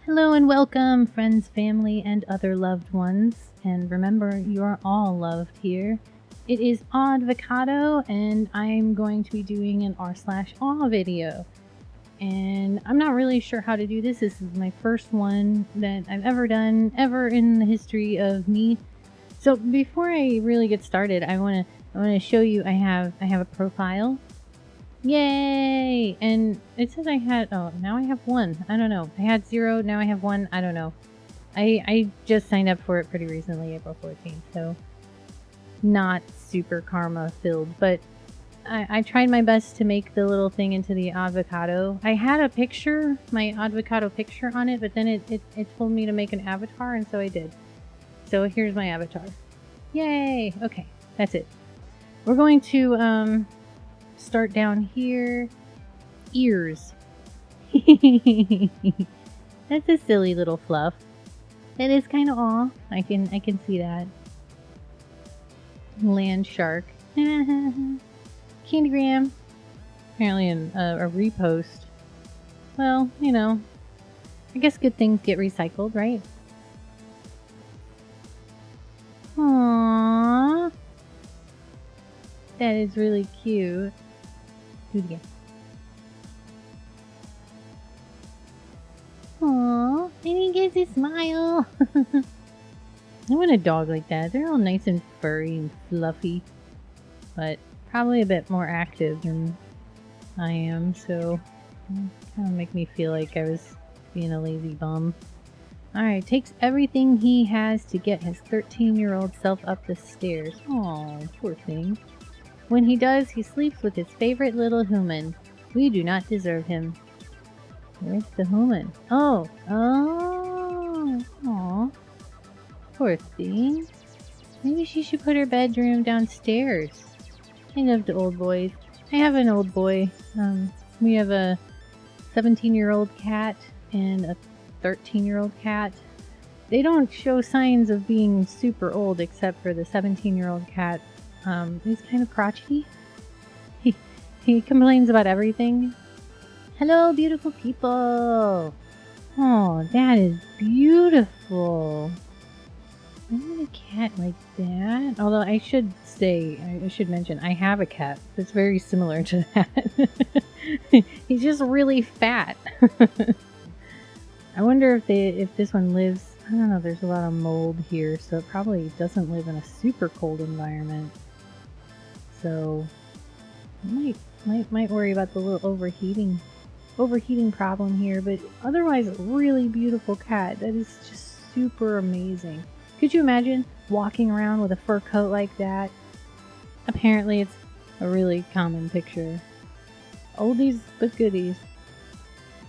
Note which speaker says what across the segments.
Speaker 1: Hello and welcome, friends, family, and other loved ones. And remember, you are all loved here. It is Awdvocato, and I'm going to be doing an r/aw video. And I'm not really sure how to do this. This is my first one that I've ever done, ever in the history of me. So before I really get started, I want to show you I have a profile. Yay! And it says I had, oh, now I have one. I don't know. I had 0, now I have 1. I don't know. I just signed up for it pretty recently, April 14th, so not super karma filled, but I tried my best to make the little thing into the Awdvocato. I had a picture, my Awdvocato picture on it, but then it told me to make an avatar, and so I did. So here's my avatar. Yay! Okay, that's it. We're going to, start down here. Ears. That's a silly little fluff. That is kind of aw. I can see that. Land shark. Candygram. Apparently a repost. Well, you know, I guess good things get recycled, right? Aww. That is really cute. Do it again. Aww, and he gets a smile. I want a dog like that. They're all nice and furry and fluffy, but probably a bit more active than I am, so kind of make me feel like I was being a lazy bum. Alright, takes everything he has to get his 13-year-old self up the stairs. Aw, poor thing. When he does, he sleeps with his favorite little human. We do not deserve him. Where's the human? Oh! Oh! Aw. Poor thing. Maybe she should put her bedroom downstairs. I love the old boys. I have an old boy. We have a 17-year-old cat and a 13-year-old cat. They don't show signs of being super old except for the 17-year-old cat. He's kind of crotchety. He complains about everything. Hello, beautiful people! Oh, that is beautiful. I want a cat like that. Although I should say, I should mention, I have a cat that's very similar to that. He's just really fat. I wonder if this one lives. I don't know. There's a lot of mold here, so it probably doesn't live in a super cold environment. So might worry about the little overheating problem here, but otherwise a really beautiful cat. That is just super amazing. Could you imagine walking around with a fur coat like that? Apparently it's a really common picture. Oldies but goodies.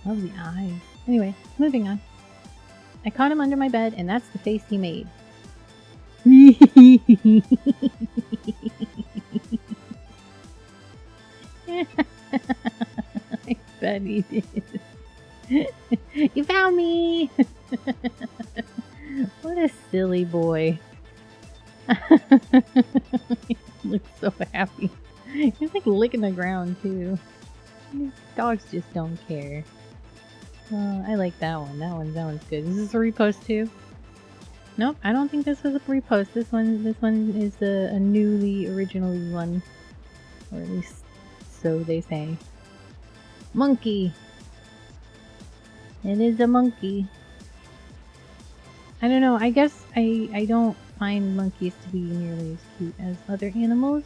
Speaker 1: Love the eyes. Anyway, moving on. I caught him under my bed, and that's the face he made. I bet he did. You found me! What a silly boy. He looks so happy. He's like licking the ground too. These dogs just don't care. I like that one. That one's good. Is this a repost too? Nope, I don't think this was a repost. This one is a newly, originally one. Or at least so they say. Monkey! It is a monkey. I don't know, I guess I don't find monkeys to be nearly as cute as other animals.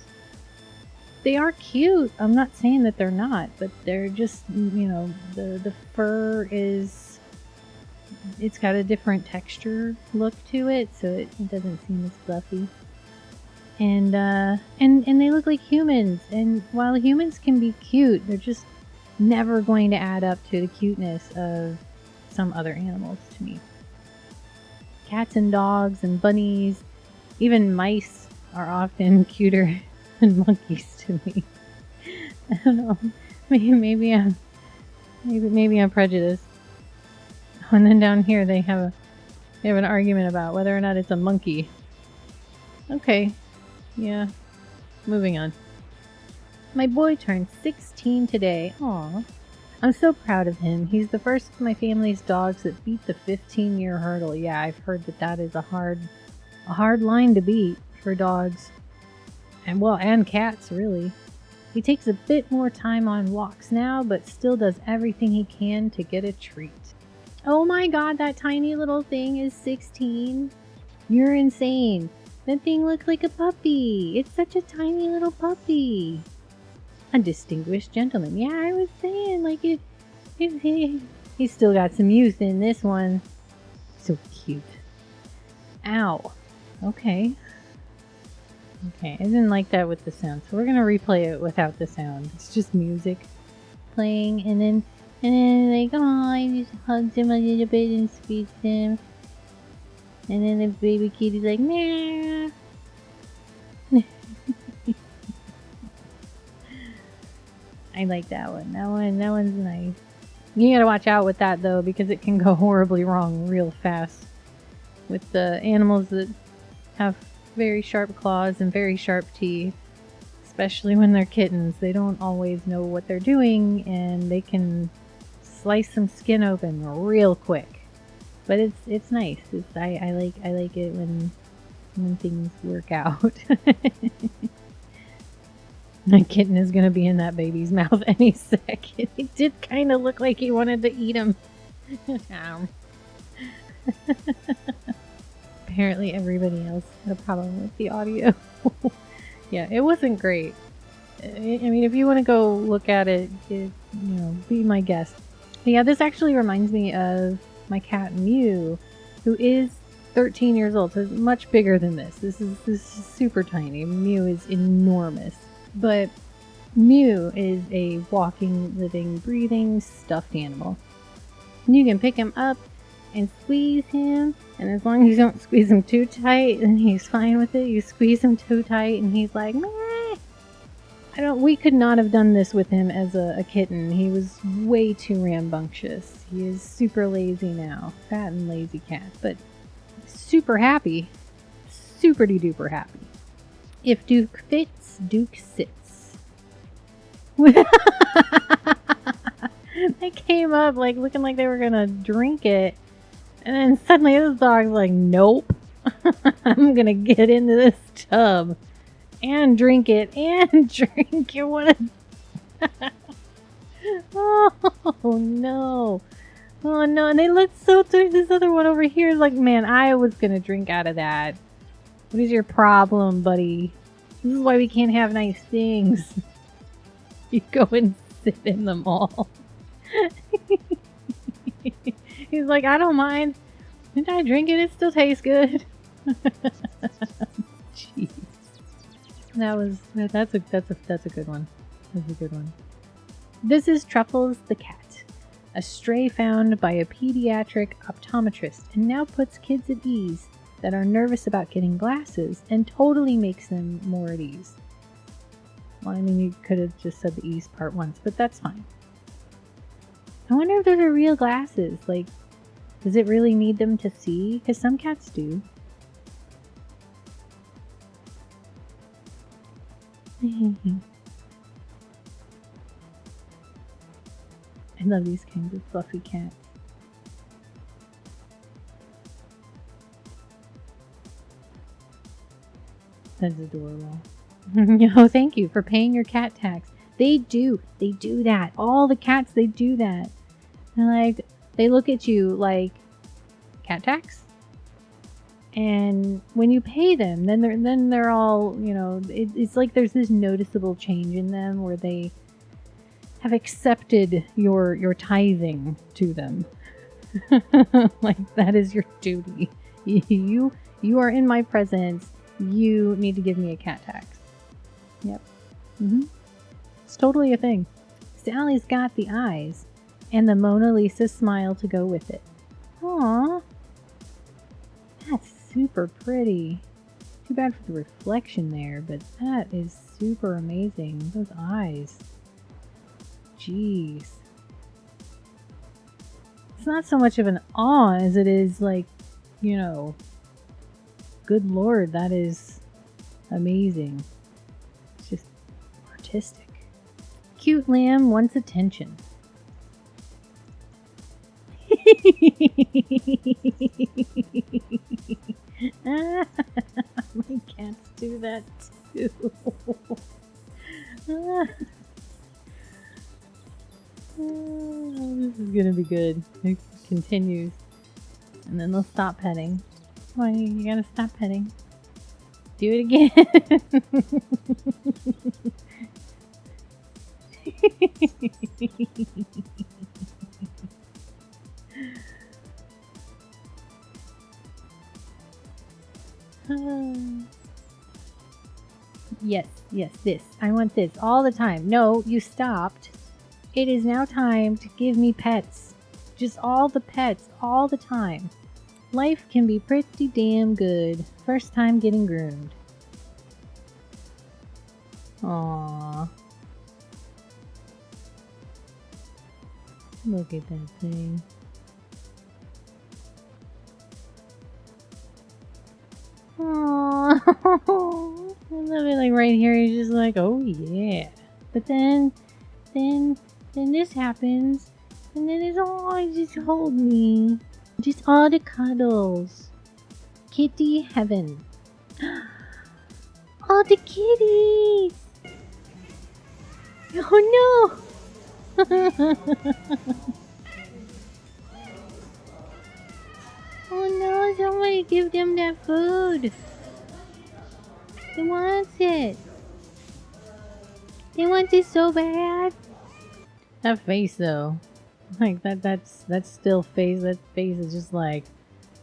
Speaker 1: They are cute. I'm not saying that they're not, but they're just, you know, the fur is, it's got a different texture look to it, so it doesn't seem as fluffy. And they look like humans, and while humans can be cute, they're just never going to add up to the cuteness of some other animals to me. Cats and dogs and bunnies, even mice are often cuter than monkeys to me. I don't know. Maybe I'm prejudiced. And then down here they have an argument about whether or not it's a monkey. Okay. Yeah. Moving on. My boy turned 16 today. Aw. I'm so proud of him. He's the first of my family's dogs that beat the 15-year hurdle. Yeah, I've heard that is a hard line to beat for dogs. And cats, really. He takes a bit more time on walks now, but still does everything he can to get a treat. Oh my god, that tiny little thing is 16. You're insane. That thing looks like a puppy. It's such a tiny little puppy. A distinguished gentleman. Yeah, I was saying, like, he's still got some youth in this one. So cute. Ow. Okay. Okay, I didn't like that with the sound, so we're gonna replay it without the sound. It's just music playing, and then like, oh, I just hugged him a little bit and squeezed him. And then the baby kitty's like, nah. I like that one. That one's nice. You gotta watch out with that though, because it can go horribly wrong real fast. With the animals that have very sharp claws and very sharp teeth, especially when they're kittens, they don't always know what they're doing, and they can slice some skin open real quick. But it's nice. I like it when things work out. My kitten is gonna be in that baby's mouth any second. It did kind of look like he wanted to eat him. Apparently everybody else had a problem with the audio. Yeah, it wasn't great. I mean, if you want to go look at it, be my guest. But yeah, this actually reminds me of my cat Mew, who is 13 years old, so it's much bigger than this. This is super tiny. Mew is enormous. But Mew is a walking, living, breathing, stuffed animal. And you can pick him up and squeeze him, and as long as you don't squeeze him too tight, then he's fine with it. You squeeze him too tight, and he's like, meh. We could not have done this with him as a kitten. He was way too rambunctious. He is super lazy now. Fat and lazy cat, but super happy. Super duper happy. If Duke fits, Duke sits. They came up like looking like they were gonna drink it, and then suddenly this dog's like, nope. I'm gonna get into this tub and drink it and drink it. What a oh no. Oh no, and they looked so towards this other one over here is like, man, I was gonna drink out of that. What is your problem, buddy? This is why we can't have nice things. You go and sit in them all. He's like, I don't mind. Didn't I drink it? It still tastes good. Jeez. That's a good one. That's a good one. This is Truffles the cat, a stray found by a pediatric optometrist, and now puts kids at ease that are nervous about getting glasses and totally makes them more at ease. Well, I mean, you could have just said the ease part once, but that's fine. I wonder if those are real glasses. Like, does it really need them to see? Because some cats do. I love these kinds of fluffy cats. That's adorable. Oh, thank you for paying your cat tax. They do that. All the cats, they do that. They're like, they look at you like, cat tax? And when you pay them, then they're all, it's like there's this noticeable change in them where they have accepted your tithing to them. Like, that is your duty. You are in my presence. You need to give me a cat tax. Yep. It's totally a thing. Sally's got the eyes and the Mona Lisa smile to go with it. Aww. That's super pretty. Too bad for the reflection there, but that is super amazing. Those eyes. Jeez. It's not so much of an awe as it is like, good lord, that is amazing. It's just artistic. Cute lamb wants attention. My cats do that too. This is gonna be good. It continues. And then they'll stop petting. Come on, you gotta stop petting. Do it again. Yes, yes, this. I want this all the time. No, you stopped. It is now time to give me pets. Just all the pets, all the time. Life can be pretty damn good. First time getting groomed. Aww. Look at that thing. Aww. I love it, like right here, he's just like, oh yeah. But then this happens, and then it's all, just hold me. Just all the cuddles. Kitty heaven. All the kitties! Oh no! Oh no, somebody give them that food. They want it. They want it so bad. That face though. Like that's still face. That face is just like,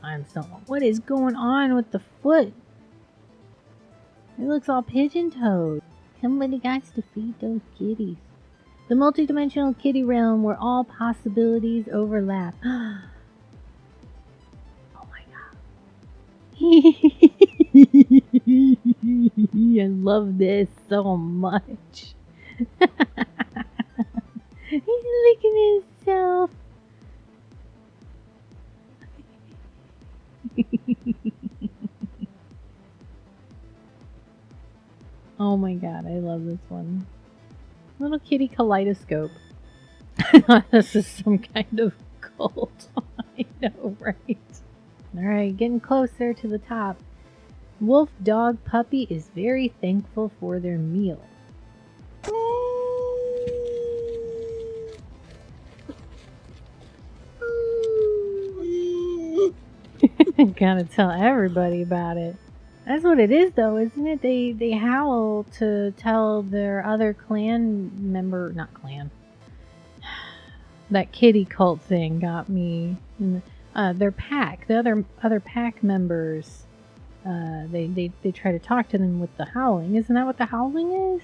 Speaker 1: I'm so, what is going on with the foot? It looks all pigeon-toed. Somebody got to feed those kitties. The multidimensional kitty realm where all possibilities overlap. Oh my god. I love this so much. He's licking himself. Oh my god, I love this one. Little kitty kaleidoscope. This is some kind of cult. I know, right? Alright, getting closer to the top. Wolf dog puppy is very thankful for their meal. Gotta tell everybody about it. That's what it is though, isn't it? They howl to tell their other clan member, not clan. That kitty cult thing got me. Their pack, the other pack members, they try to talk to them with the howling. Isn't that what the howling is?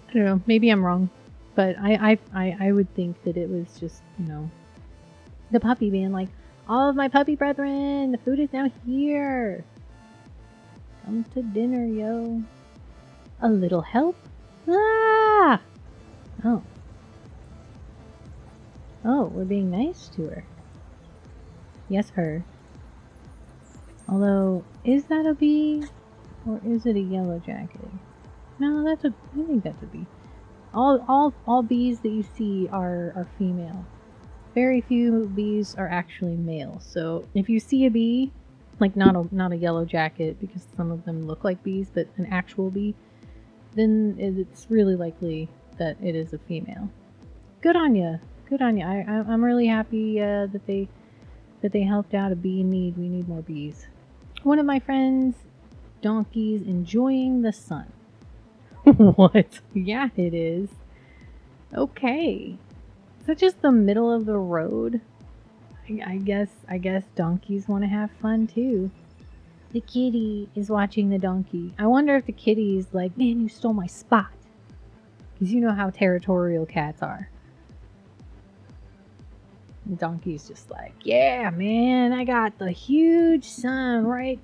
Speaker 1: I don't know. Maybe I'm wrong, but I would think that it was just, you know, the puppy being like, all of my puppy brethren, the food is now here. Come to dinner, yo. A little help? Ah! Oh. Oh, we're being nice to her. Yes, her. Although, is that a bee? Or is it a yellow jacket? No, I think that's a bee. All bees that you see are female. Very few bees are actually male. So if you see a bee, like not a yellow jacket, because some of them look like bees, but an actual bee, then it's really likely that it is a female. Good on ya. Good on ya. I'm really happy that they helped out a bee in need. We need more bees. One of my friends' donkeys enjoying the sun. What? Yeah, it is. Okay. Is that just the middle of the road? I guess donkeys want to have fun too. The kitty is watching the donkey. I wonder if the kitty's like, man, you stole my spot. Because you know how territorial cats are. The donkey's just like, yeah, man, I got the huge sun right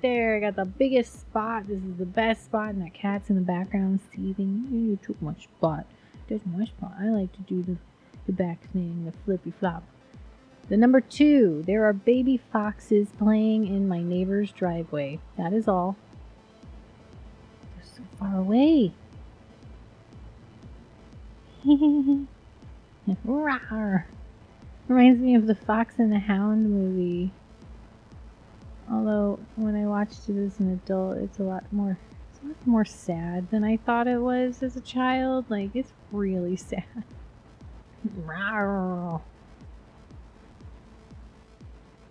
Speaker 1: there. I got the biggest spot. This is the best spot. And that cat's in the background seething. You took my spot. That's my spot. I like to do the back thing, the flippy flop. The number 2, there are baby foxes playing in my neighbor's driveway. That is all. They're so far away. Rawr. Reminds me of the Fox and the Hound movie. Although when I watched it as an adult, it's a lot more sad than I thought it was as a child. Like, it's really sad.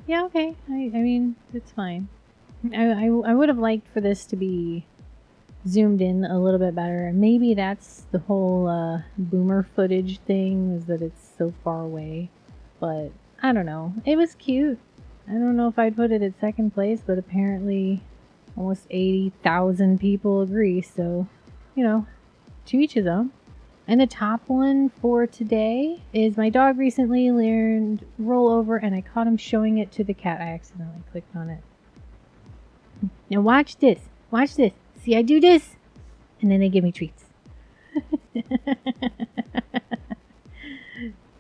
Speaker 1: Yeah, okay. I mean, it's fine. I would have liked for this to be zoomed in a little bit better. Maybe that's the whole boomer footage thing, is that it's so far away. But I don't know. It was cute. I don't know if I'd put it at second place, but apparently almost 80,000 people agree. So, you know, to each his own. And the top one for today is my dog recently learned roll over, and I caught him showing it to the cat. I accidentally clicked on it. Now watch this. Watch this. See, I do this, and then they give me treats.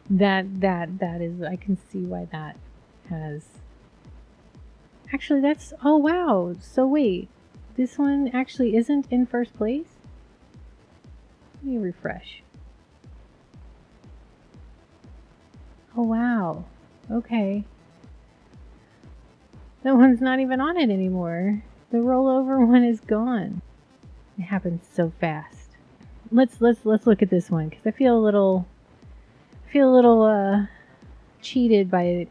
Speaker 1: that is, I can see why that has. Actually, that's, oh wow. So wait, this one actually isn't in first place? Let me refresh. Oh wow. Okay. That one's not even on it anymore. The rollover one is gone. It happens so fast. Let's look at this one, because I feel a little cheated by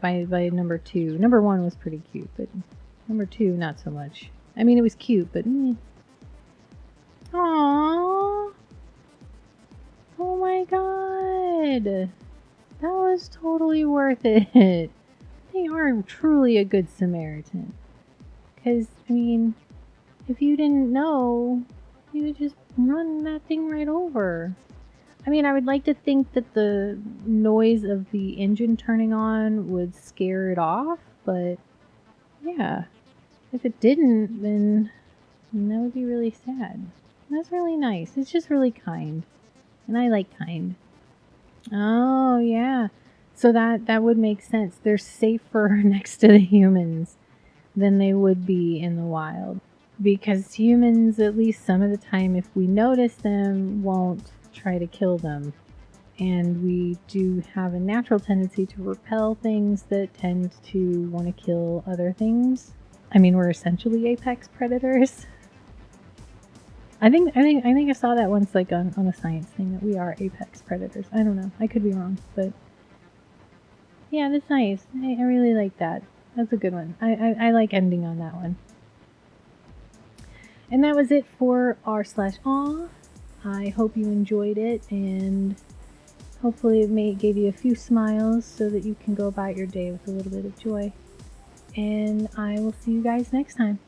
Speaker 1: number 2. Number 1 was pretty cute, but number 2 not so much. I mean, it was cute, but Aww. Oh my god. That was totally worth it. They are truly a good Samaritan. Because, I mean, if you didn't know, you would just run that thing right over. I mean, I would like to think that the noise of the engine turning on would scare it off, but yeah. If it didn't, then that would be really sad. That's really nice. It's just really kind. And I like kind. Oh, yeah. So that would make sense. They're safer next to the humans than they would be in the wild. Because humans, at least some of the time, if we notice them, won't try to kill them. And we do have a natural tendency to repel things that tend to want to kill other things. I mean, we're essentially apex predators. I think I saw that once, like on a science thing, that we are apex predators. I don't know. I could be wrong, but yeah, that's nice. I really like that. That's a good one. I like ending on that one. And that was it for r/aw. I hope you enjoyed it, and hopefully it gave you a few smiles so that you can go about your day with a little bit of joy. And I will see you guys next time.